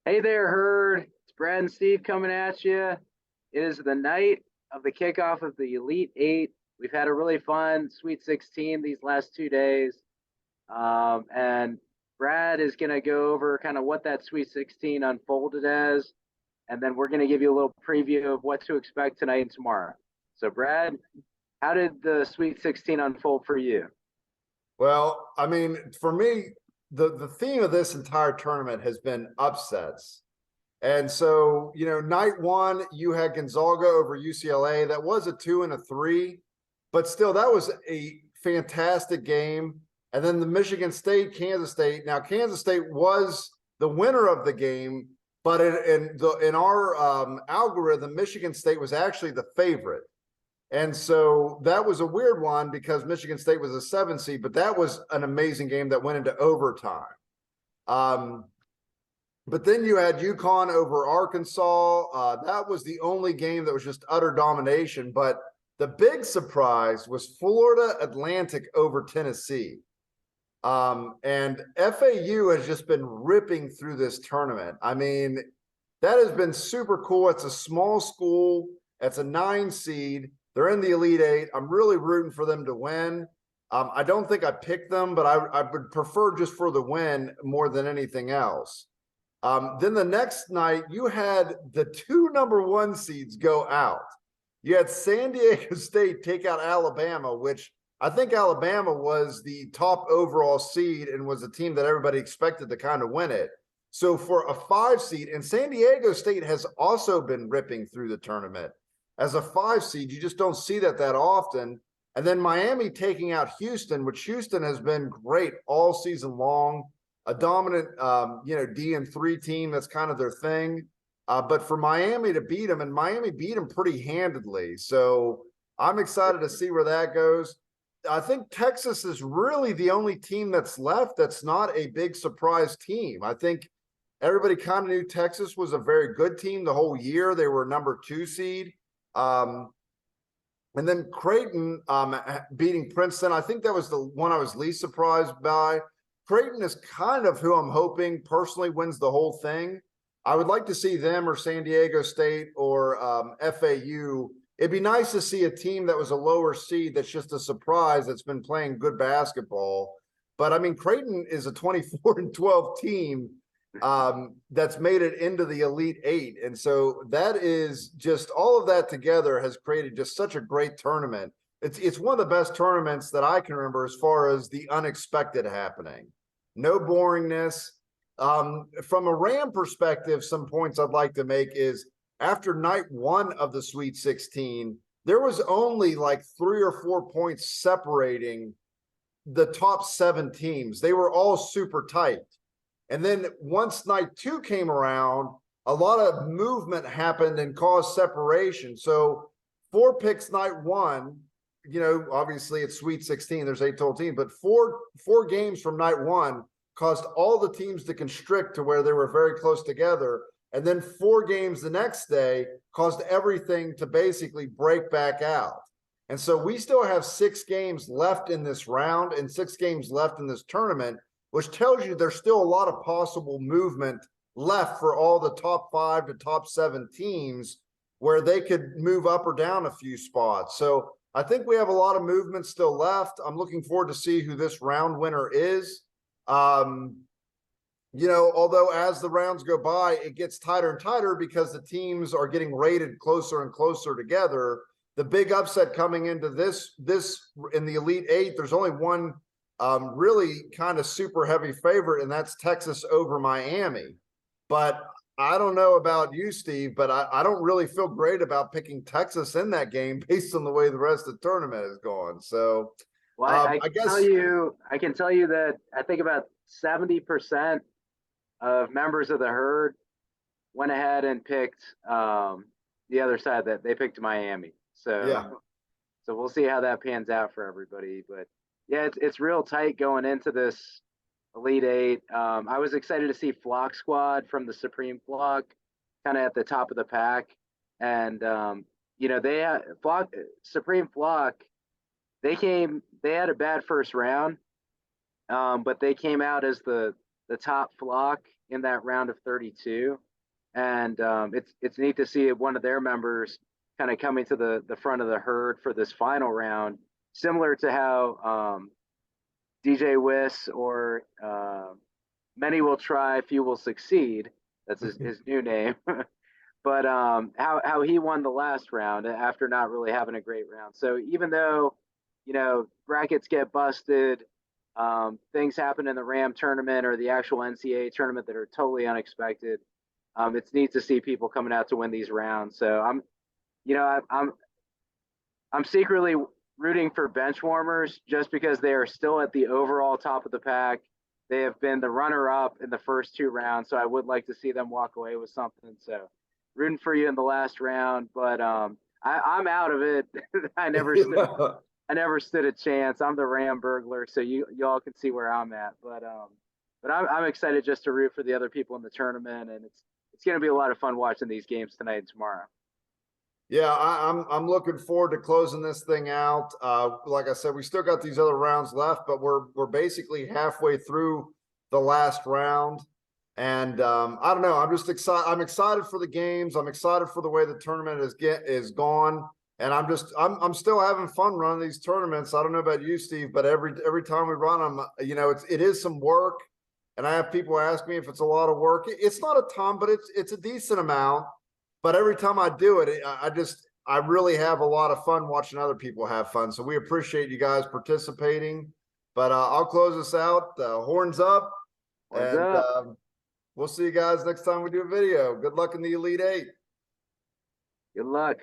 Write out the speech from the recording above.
Hey there, Herd. It's Brad and Steve coming at you. It is the night of the kickoff of the Elite Eight. We've had a really fun Sweet 16 these last 2 days. And Brad is going to go over kind of what that Sweet 16 unfolded as. And then we're going to give you a little preview of what to expect tonight and tomorrow. So, Brad, how did the Sweet 16 unfold for you? Well, I mean, for me, the theme of this entire tournament has been upsets. And so, night one, you had Gonzaga over UCLA. That was a 2 and a 3, but still, that was a fantastic game. And then the Michigan State, Kansas State. Now, Kansas State was the winner of the game, but in our algorithm, Michigan State was actually the favorite. And so that was a weird one because Michigan State was a 7 seed, but that was an amazing game that went into overtime. But then you had UConn over Arkansas. That was the only game that was just utter domination. But the big surprise was Florida Atlantic over Tennessee. And FAU has just been ripping through this tournament. I mean, that has been super cool. It's a small school. It's a 9 seed. They're in the Elite Eight. I'm really rooting for them to win. I don't think I picked them, but I would prefer just for the win more than anything else. Then the next night, you had the 2 number 1 seeds go out. You had San Diego State take out Alabama, which I think Alabama was the top overall seed and was a team that everybody expected to kind of win it. So for a 5 seed, and San Diego State has also been ripping through the tournament. As a 5 seed, you just don't see that often. And then Miami taking out Houston, which Houston has been great all season long. A dominant, D3 team. That's kind of their thing. But for Miami to beat them, and Miami beat them pretty handedly. So I'm excited to see where that goes. I think Texas is really the only team that's left that's not a big surprise team. I think everybody kind of knew Texas was a very good team the whole year. They were number 2 seed. And then Creighton beating Princeton. I think that was the one I was least surprised by. Creighton is kind of who I'm hoping personally wins the whole thing. I would like to see them or San Diego State or FAU. It'd be nice to see a team that was a lower seed that's just a surprise that's been playing good basketball. But I mean, Creighton is a 24-12 team that's made it into the Elite Eight. And so that is just all of that together has created just such a great tournament. It's one of the best tournaments that I can remember as far as the unexpected happening. No boringness. From a Ram perspective, some points I'd like to make is after night 1 of the Sweet 16, there was only like 3 or 4 points separating the top 7 teams. They were all super tight. And then once night 2 came around, a lot of movement happened and caused separation. So 4 picks night 1, obviously it's Sweet 16, there's 8 total teams, but four games from night 1 caused all the teams to constrict to where they were very close together. And then 4 games the next day caused everything to basically break back out. And so we still have 6 games left in this round and 6 games left in this tournament, which tells you there's still a lot of possible movement left for all the top 5 to top 7 teams where they could move up or down a few spots. So I think we have a lot of movement still left. I'm looking forward to see who this round winner is. Although as the rounds go by, it gets tighter and tighter because the teams are getting rated closer and closer together. The big upset coming into this in the Elite Eight, there's only one really kind of super heavy favorite, and that's Texas over Miami. But I don't know about you, Steve, but I don't really feel great about picking Texas in that game based on the way the rest of the tournament is going. So, Well, I guess I can tell you that I think about 70% of members of the Herd went ahead and picked the other side, that they picked Miami. So, yeah. So we'll see how that pans out for everybody. But yeah, it's real tight going into this Elite Eight. I was excited to see Flock Squad from the Supreme Flock kind of at the top of the pack. And, they had Supreme Flock, they had a bad first round, but they came out as the top flock in that round of 32. And it's neat to see one of their members kind of coming to the front of the herd for this final round, similar to how DJ Wiss or Many Will Try, Few Will Succeed. That's his new name. But how he won the last round after not really having a great round. So even though, brackets get busted, things happen in the Ram tournament or the actual NCAA tournament that are totally unexpected. It's neat to see people coming out to win these rounds. So I'm secretly rooting for bench warmers just because they are still at the overall top of the pack. They have been the runner up in the first two rounds, so I would like to see them walk away with something. So rooting for you in the last round, but I'm out of it. I never stood a chance. I'm the Ram burglar, so y'all can see where I'm at. But I'm excited just to root for the other people in the tournament, and it's going to be a lot of fun watching these games tonight and tomorrow. Yeah, I'm looking forward to closing this thing out. Like I said, we still got these other rounds left, but we're basically halfway through the last round. And I don't know. I'm just excited. I'm excited for the games. I'm excited for the way the tournament is gone. And I'm still having fun running these tournaments. I don't know about you, Steve, but every time we run them, it is some work. And I have people ask me if it's a lot of work. It's not a ton, but it's a decent amount. But every time I do it, I really have a lot of fun watching other people have fun. So we appreciate you guys participating. But I'll close this out. Horns up. Horns and up. We'll see you guys next time we do a video. Good luck in the Elite Eight. Good luck.